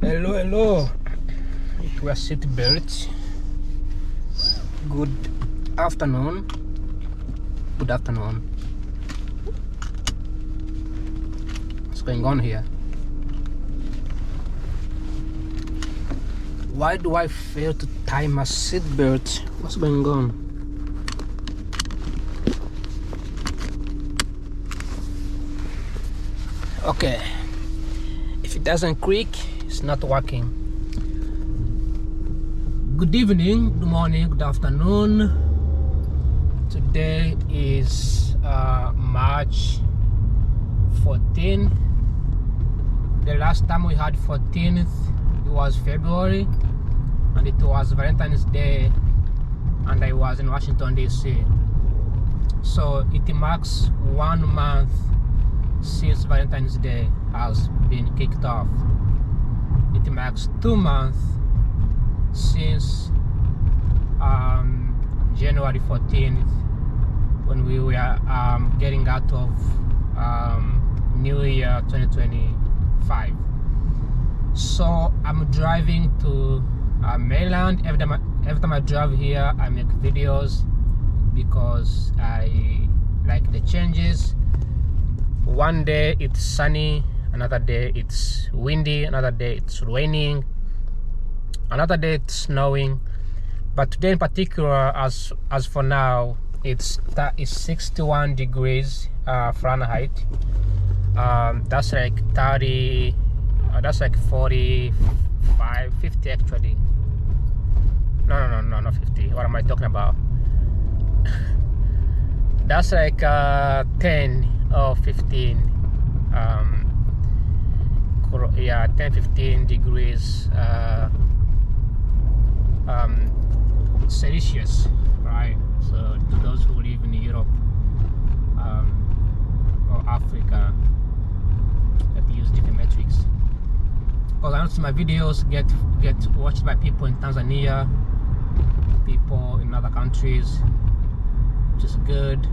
Hello. Wear seat belts. Good afternoon. What's going on here? Why do I fail to tie my seat belt? What's going on? Okay. If it doesn't creak, it's not working. Good evening, good morning, good afternoon. Today is March 14. The last time we had 14th, it was February, and it was Valentine's Day, and I was in Washington DC. So it marks 1 month since Valentine's Day has been kicked off. It marks 2 months since January 14th, when we were getting out of New Year 2025. So I'm driving to Maryland. Every time I drive here, I make videos because I like the changes. One day it's sunny, another day it's windy, another day it's raining, another day it's snowing. But today in particular, as for now, it's 61 degrees Fahrenheit. That's like 30, that's like 45, 50 actually. No, not 50. What am I talking about? That's like 10 or 15. 10-15 degrees Celsius, right? So to those who live in Europe or Africa that use different metrics, because honestly my videos get watched by people in Tanzania, people in other countries, which is good.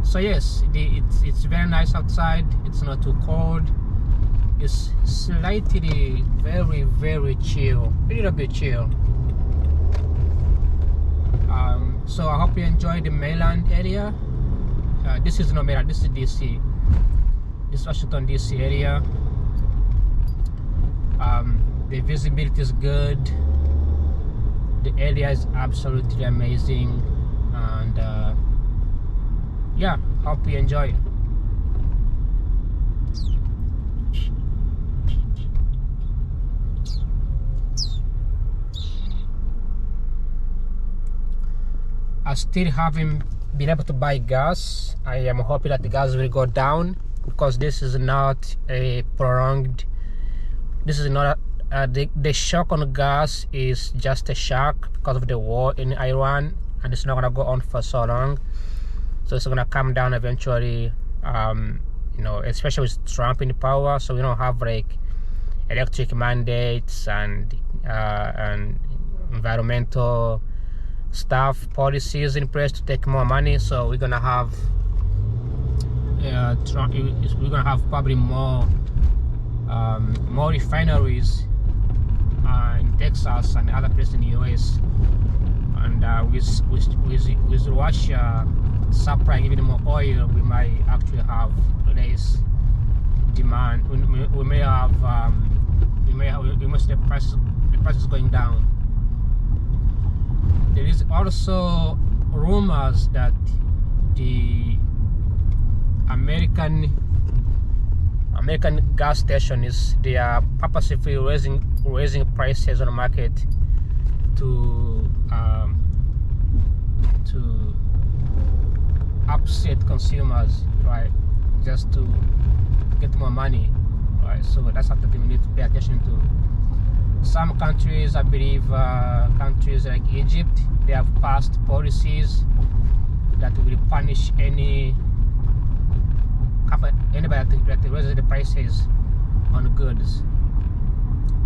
So yes, it's very nice outside. It's not too cold. It's slightly very chill, a little bit chill. So I hope you enjoy the Maryland area. This is not Maryland, this is DC. This is Washington DC area. The visibility is good. The area is absolutely amazing, and yeah, hope you enjoy it. I still haven't been able to buy gas. I am hoping that the gas will go down, because this is not a prolonged, this is not the shock on gas is just a shock because of the war in Iran, and it's not gonna go on for so long. So it's gonna come down eventually, especially with Trump in power. So we don't have like electric mandates and environmental stuff, policies in place to take more money. So we're gonna have we're gonna have probably more refineries in Texas and other places in the US, and with Russia supplying even more oil, we might actually have less demand. We may see the prices going down. There is also rumors that the American gas stations, they are purposely raising prices on the market to upset consumers, right? Just to get more money, right? So that's something we need to pay attention to. Some countries, I believe, countries like Egypt, they have passed policies that will punish anybody that raises the prices on goods.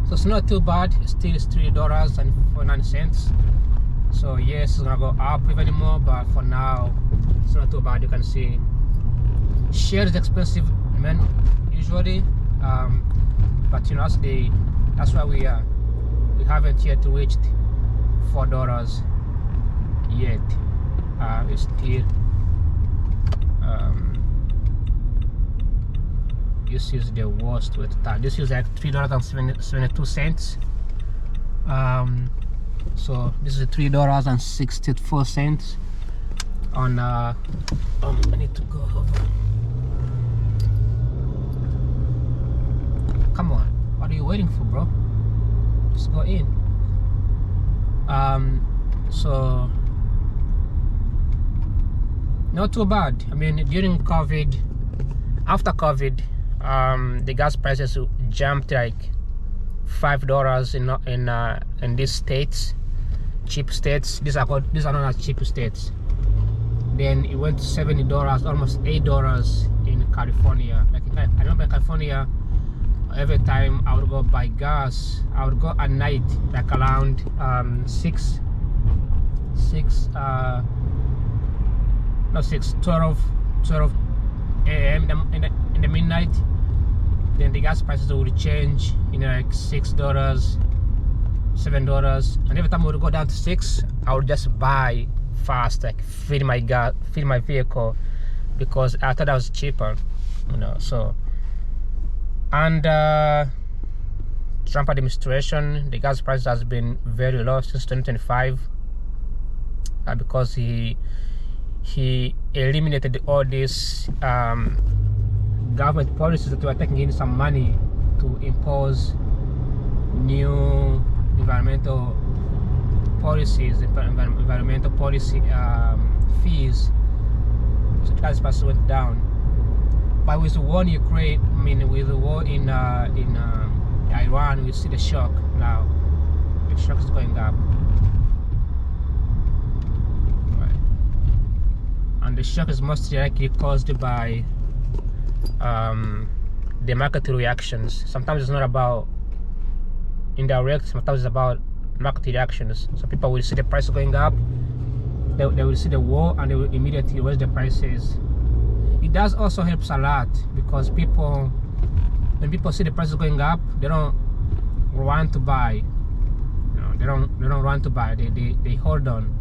So it's not too bad. It's still $3.49. So yes, it's gonna go up even more, but for now, it's not too bad. You can see share is expensive, man. Usually But you know, that's where we are. We haven't yet reached $4 yet. It's still this is the worst way to start. This is like $3.72. So this is $3.64 on I need to go over. Come on, what are you waiting for, bro? Just go in. So not too bad. I mean, during COVID, after COVID, the gas prices jumped like $5 in these states, cheap states. These are known as cheap states. Then it went to $70, almost $8 in California. Like I remember in California, every time I would go buy gas, I would go at night, like around 12 a.m. in the midnight. Then the gas prices would change, you know, like $6, $7, and every time I would go down to $6, I would just buy fast, like fill my vehicle, because I thought that was cheaper, you know. So, and Trump administration, the gas price has been very low since 2025, because he eliminated all these government policies that were taking in some money to impose new environmental policies, environmental policy fees. So the gas prices went down. But with the war in Ukraine, I mean, with the war in Iran, we see the shock now. The shock is going up. Right. And the shock is most likely caused by the market reactions. Sometimes it's not about indirect, sometimes it's about market reactions. So people will see the price going up, they will see the war, and they will immediately raise the prices. It does also helps a lot, because when people see the prices going up, they don't want to buy. You know, they don't want to buy. They hold on.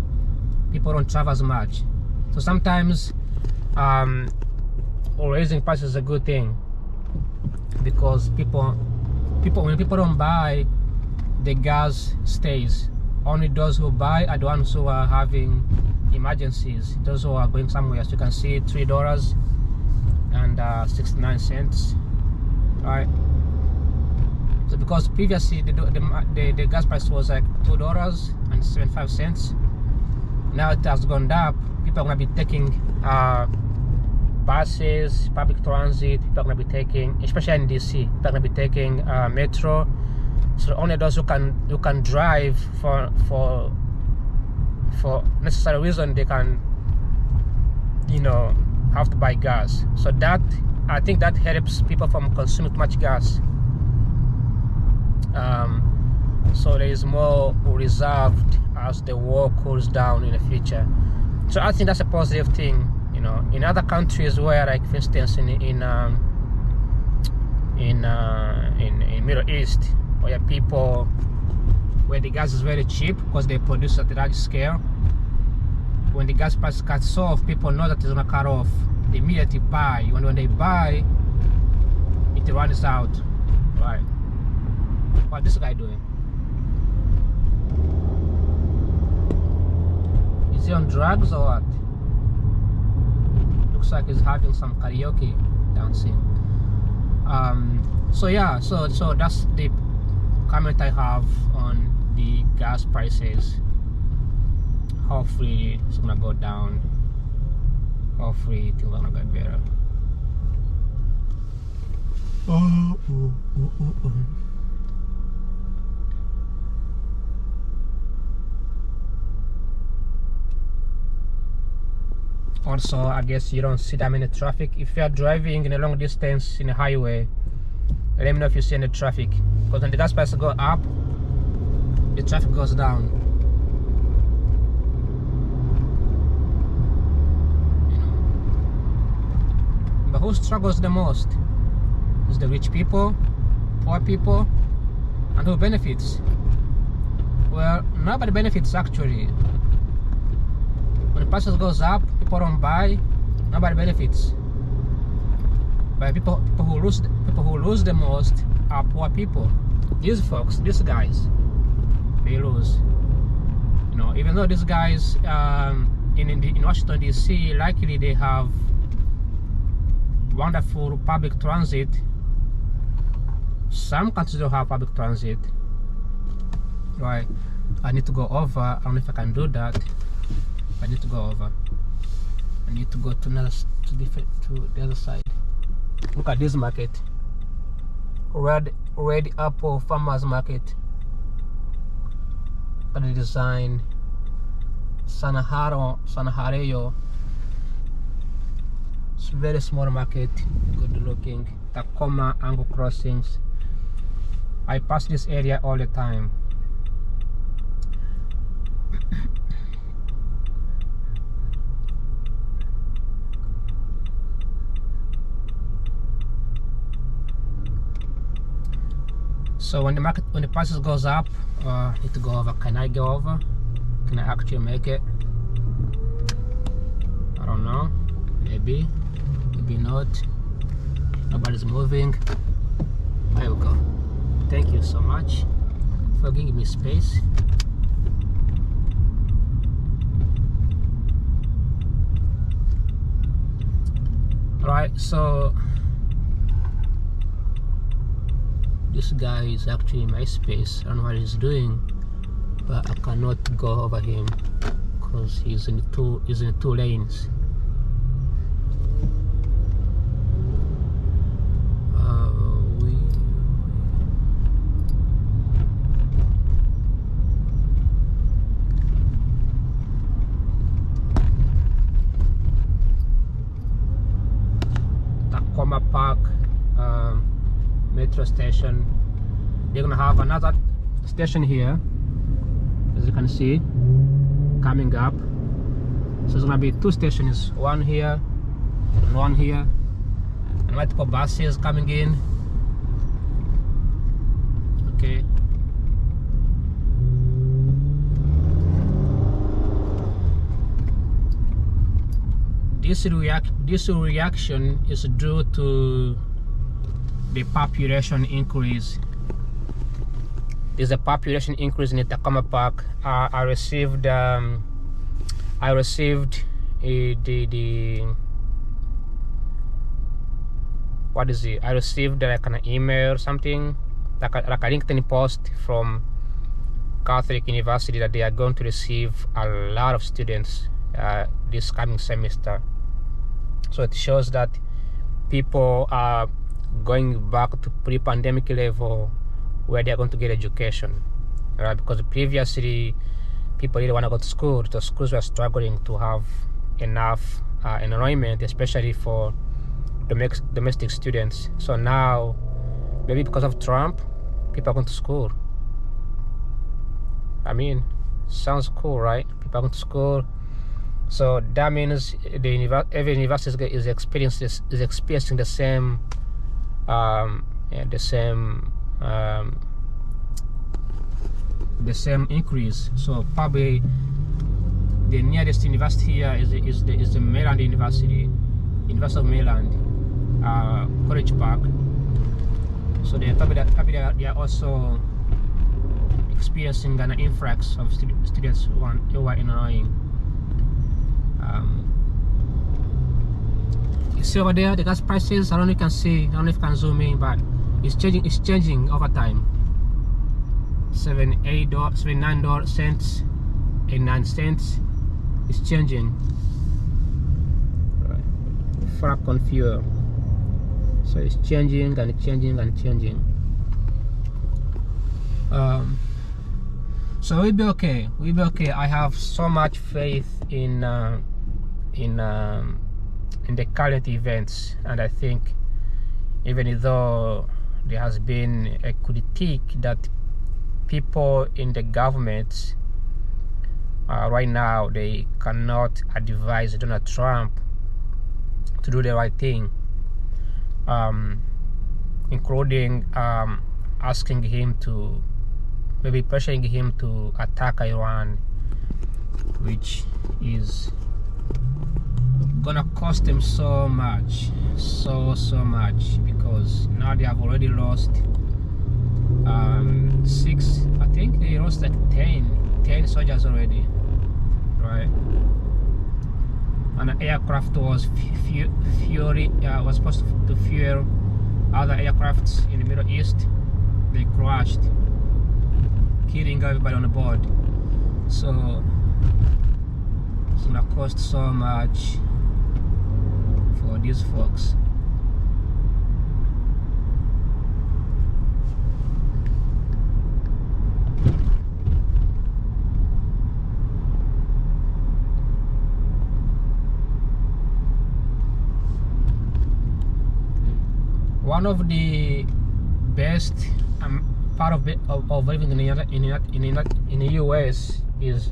People don't travel as much. So sometimes raising prices is a good thing, because when people don't buy, the gas stays. Only those who buy are the ones who are having emergencies, those who are going somewhere. As you can see, $3.69. Right. So because previously the gas price was like $2.75, now it has gone up. People are going to be taking buses, public transit. People are going to be taking, especially in DC, people are going to be taking metro. So only those who can drive for necessary reason, they can, you know, have to buy gas. So that, I think that helps people from consuming too much gas. So there is more reserved as the war cools down in the future. So I think that's a positive thing. You know, in other countries where, like for instance, in Middle East, where where the gas is very cheap because they produce at a large scale, when the gas price cuts off, people know that it's gonna cut off. They immediately buy. When they buy, it runs out. Right? What this guy doing? Is he on drugs or what? Looks like he's having some karaoke dancing. So yeah, so that's the comment I have on the gas prices. Hopefully it's gonna go down. Hopefully things are gonna get better. Also, I guess you don't see that many traffic. If you are driving in a long distance in a highway, let me know if you see any traffic, because when the gas prices go up, the traffic goes down. You know. But who struggles the most? It's the rich people, poor people, and who benefits? Well, nobody benefits actually. When the prices goes up, people don't buy, nobody benefits. But people who lose the most are poor people. These folks, these guys, they lose. You know, even though these guys in Washington DC, likely they have wonderful public transit. Some countries don't have public transit. Right? I need to go over. I don't know if I can do that. I need to go over. I need to go to the other side. Look at this market. Red apple farmers market. Look at the design. Sanahareyo. It's a very small market. Good looking. Tacoma Angle Crossings. I pass this area all the time. So when the prices goes up, I need to go over. Can I go over? Can I actually make it? I don't know. Maybe not. Nobody's moving. There we go. Thank you so much for giving me space. Alright, so this guy is actually in my space. I don't know what he's doing, but I cannot go over him because he's in two lanes. Tacoma Park metro station. They're gonna have another station here, as you can see, coming up. So there's gonna be two stations, one here and one here, and multiple buses coming in. Okay. This reaction is due to the population increase. There's a population increase in the Tacoma Park. I received the what is it? I received like an email or something, like a LinkedIn post from Catholic University that they are going to receive a lot of students this coming semester. So it shows that people are going back to pre-pandemic level where they're going to get education, right? Because previously people didn't want to go to school. The schools were struggling to have enough enrollment, especially for domestic students. So now, maybe because of Trump, people are going to school. I mean, sounds cool, right? People are going to school. So that means every university is experiencing the same increase. So probably the nearest university here is the Maryland University of Maryland, College Park. So they are also experiencing an influx of students who are enrolling. You see over there the gas prices. I don't know if you can see. I don't know if you can zoom in, but it's changing over time. $79 cents, 89 cents. It's changing. Frac on fuel. So it's changing and changing and changing. So we'll be okay. We'll be okay. I have so much faith in the current events, and I think even though there has been a critique that people in the government right now, they cannot advise Donald Trump to do the right thing. including asking him to, maybe pressuring him to attack Iran, which is gonna cost them so much, so much, because now they have already lost 6, I think they lost like 10 soldiers already, right? And an aircraft was was supposed to fuel other aircrafts in the Middle East. They crashed, killing everybody on the board. So it's gonna cost so much for these folks. One of the best part of living in the US is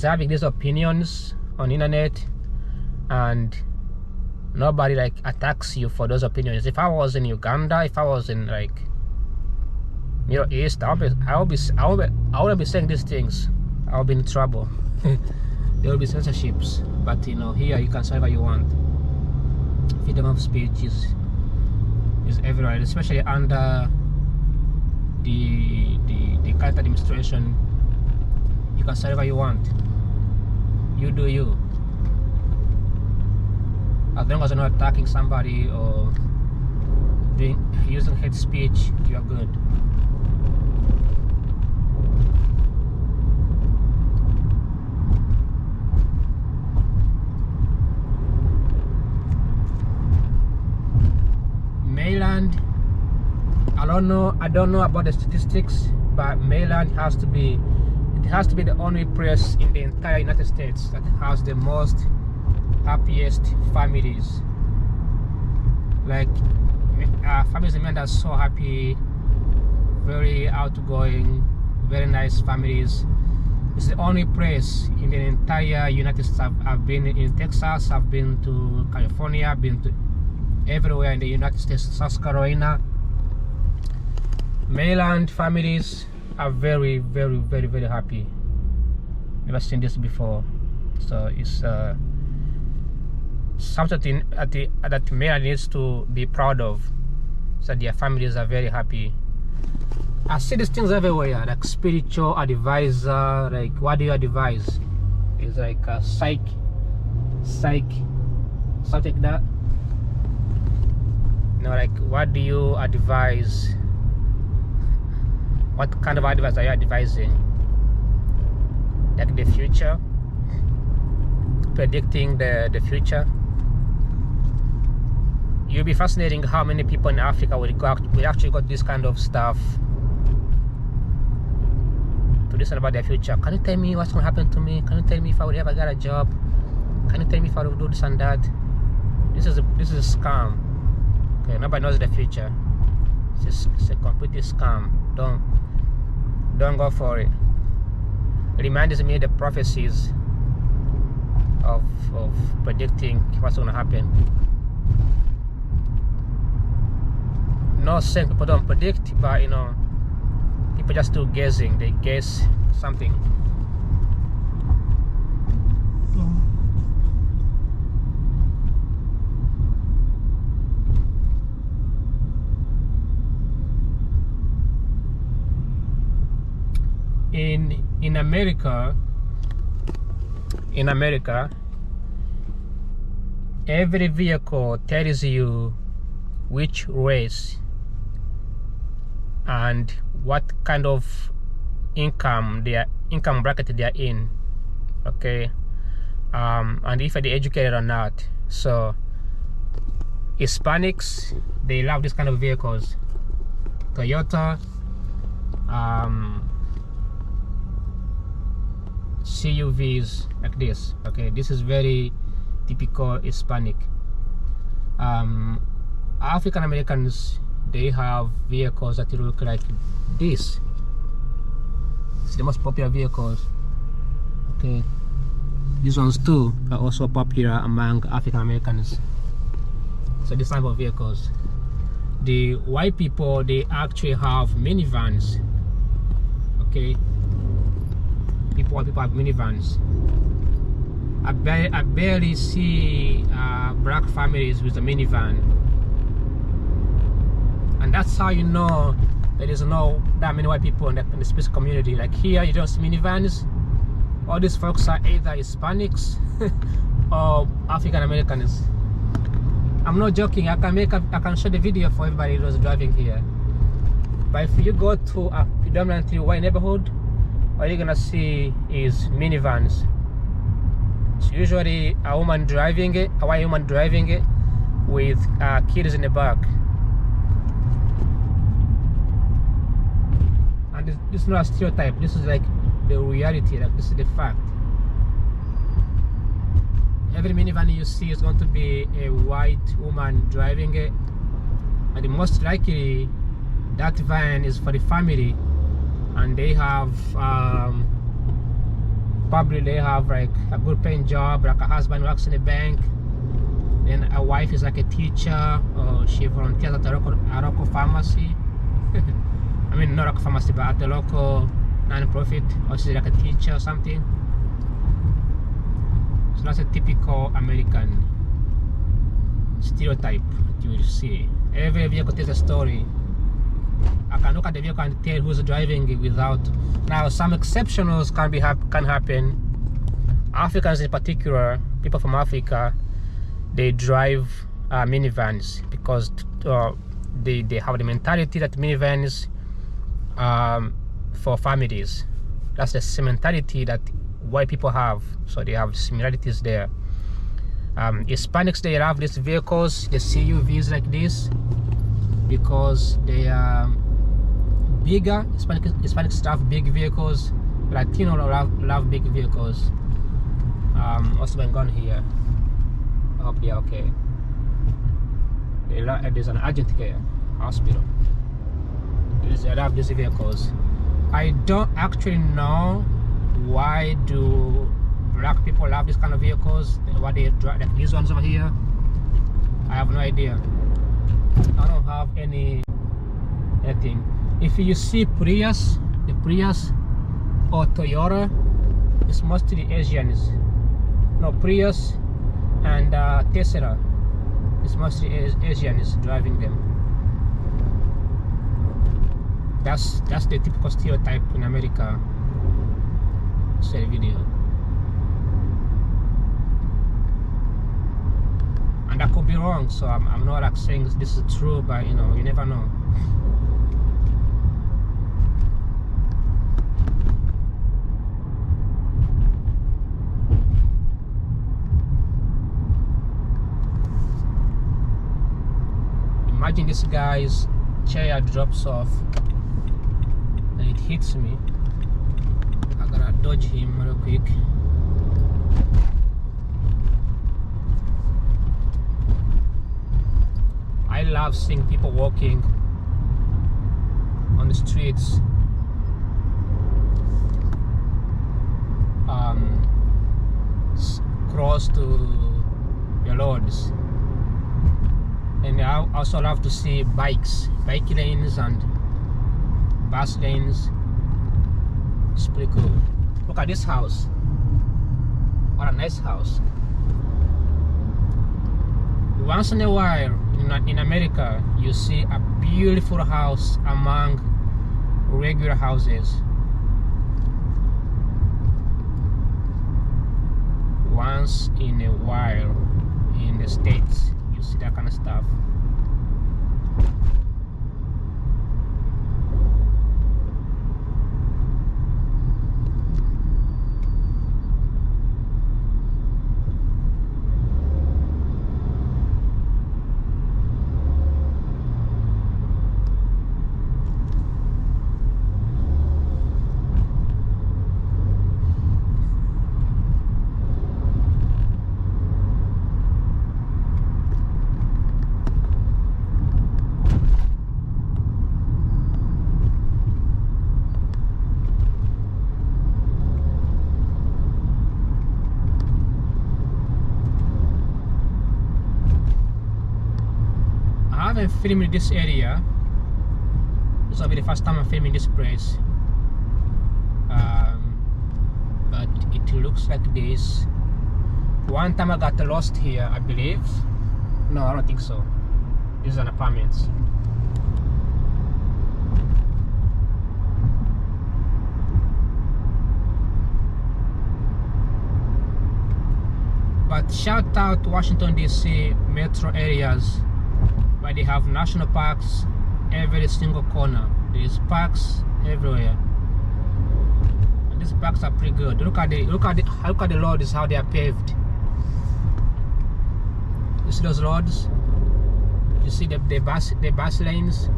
having these opinions on the internet, and nobody like attacks you for those opinions. If I was in Uganda, if I was in like Middle East, I wouldn't be saying these things. I would be in trouble. There will be censorships, but you know, here you can say whatever you want. Freedom of speech is everywhere, especially under the current administration. You can say whatever you want. You do you. As long as you're not attacking somebody or using hate speech, you're good. Mainland, I don't know about the statistics, but mainland has to be the only place in the entire United States that has the most happiest families. Like families in mainland are so happy, very outgoing, very nice families. It's the only place in the entire United States. I've been in Texas, I've been to California, I've been to everywhere in the United States, South Carolina. Mainland families are very happy. Never seen this before. So it's something that mainland needs to be proud of. So their families are very happy. I see these things everywhere, like spiritual advisor, like what do you advise? It's like a psych, something like that. You know, like what do you advise? What kind of advice are you advising? Like the future, predicting the future. You'll be fascinating how many people in Africa will actually got this kind of stuff to listen about their future. Can you tell me what's going to happen to me? Can you tell me if I would ever get a job? Can you tell me if I would do this and that? This is a scam. Okay, nobody knows the future. It's a complete scam. Don't go for it. It reminds me of the prophecies of predicting what's going to happen. Not saying people don't predict, but you know, people just do guessing. They guess something. In America, every vehicle tells you which race and what kind of income bracket they are in. Okay, and if they're educated or not. So Hispanics, they love this kind of vehicles. Toyota, CUVs like this. Okay, this is very typical Hispanic. African Americans, they have vehicles that look like this. It's the most popular vehicles. Okay, these ones too are also popular among African Americans. So this type of vehicles. the white people, they actually have minivans. Okay, white people have minivans. I barely see black families with a minivan, and that's how you know there is no that many white people in the space community. Like here, you don't see minivans. All these folks are either Hispanics or African Americans. I'm not joking. I can show the video for everybody who's driving here. But if you go to a predominantly white neighborhood, all you're gonna see is minivans. It's usually a white woman driving it with kids in the back. And this is not a stereotype. This is like the reality. Like, this is the fact. Every minivan you see is going to be a white woman driving it, and most likely that van is for the family, and they have probably they have like a good paying job, like a husband works in a bank, then a wife is like a teacher, or she volunteers at a local pharmacy. I mean, not a pharmacy, but at the local non-profit, or she's like a teacher or something. So that's a typical American stereotype that you will see. Every vehicle tells a story. I can look at the vehicle and tell who's driving it without. Now, some exceptionals can happen. Africans in particular, people from Africa, they drive minivans because they have the mentality that minivans for families. That's the same mentality that white people have, so they have similarities there. Hispanics, they have these vehicles, the CUVs like this, because they are bigger. Hispanics have big vehicles. Latino love big vehicles. What's going on here? I hope they're okay. There's an urgent care hospital. They love these vehicles. I don't actually know why do black people love this kind of vehicles, why they drive like these ones over here. I have no idea. I don't have anything. If you see Prius, the Prius or Toyota, it's mostly Asians. No, Prius and Tesla, it's mostly Asians driving them. That's the typical stereotype in America. Say video, and I could be wrong, so I'm not like saying this is true, but you know, you never know. Imagine this guy's chair drops off and it hits me. I gotta dodge him real quick. I love seeing people walking on the streets, close to the roads. And I also love to see bike lanes and bus lanes. It's pretty cool. Look at this house. What a nice house. Once in a while in America, you see a beautiful house among regular houses. Once in a while in the States, you see that kind of stuff. haven't filmed this area. This will be the first time I'm filming this place. But it looks like this. One time I got lost here, I believe. No, I don't think so. This is an apartment. But shout out to Washington DC metro areas where they have national parks every single corner. There's parks everywhere, and these parks are pretty good. Look at the roads, how they are paved. You see those roads? You see the bus lanes.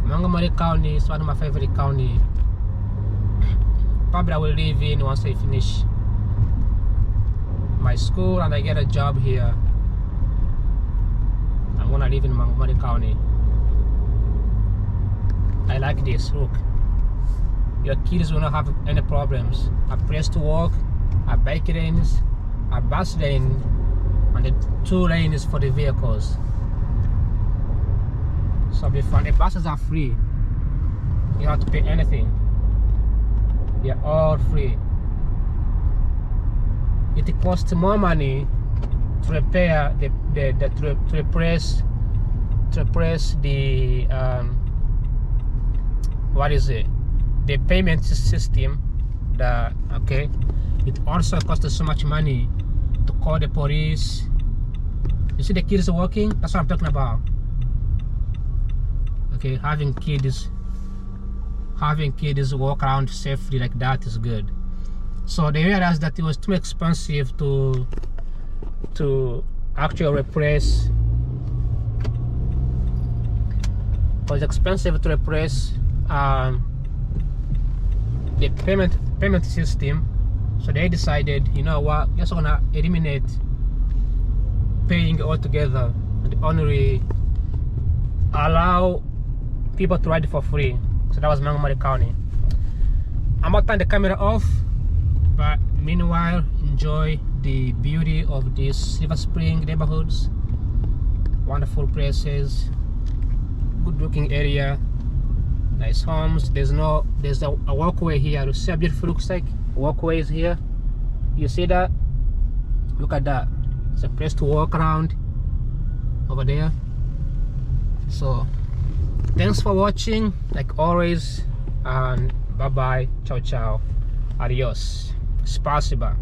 Montgomery County is one of my favorite county. Probably I will live in once I finish my school and I get a job here. I'm gonna live in Montgomery County. I like this. Look, your kids will not have any problems. A place to walk, a bike lanes, a bus lane, and the 2 lanes for the vehicles. So it'll be fun. The buses are free. You don't have to pay anything. They're all free. It costs more money to repair to replace the what is it? The payment system. Okay. It also costs so much money to call the police. You see the kids walking? That's what I'm talking about. Okay, having kids walk around safely like that is good. So they realized that it was too expensive to actually replace. It was expensive to replace the payment system. So they decided, you know what, we're just gonna eliminate paying altogether and only allow people to ride for free. So that was Montgomery County. I'm gonna turn the camera off, but meanwhile enjoy the beauty of these Silver Spring neighborhoods. Wonderful places, good looking area, nice homes. There's a walkway here. You see how beautiful it looks like? Walkway is here. You see that? Look at that. It's a place to walk around over there. So thanks for watching, like always, and bye bye, ciao ciao, adios, spasiba.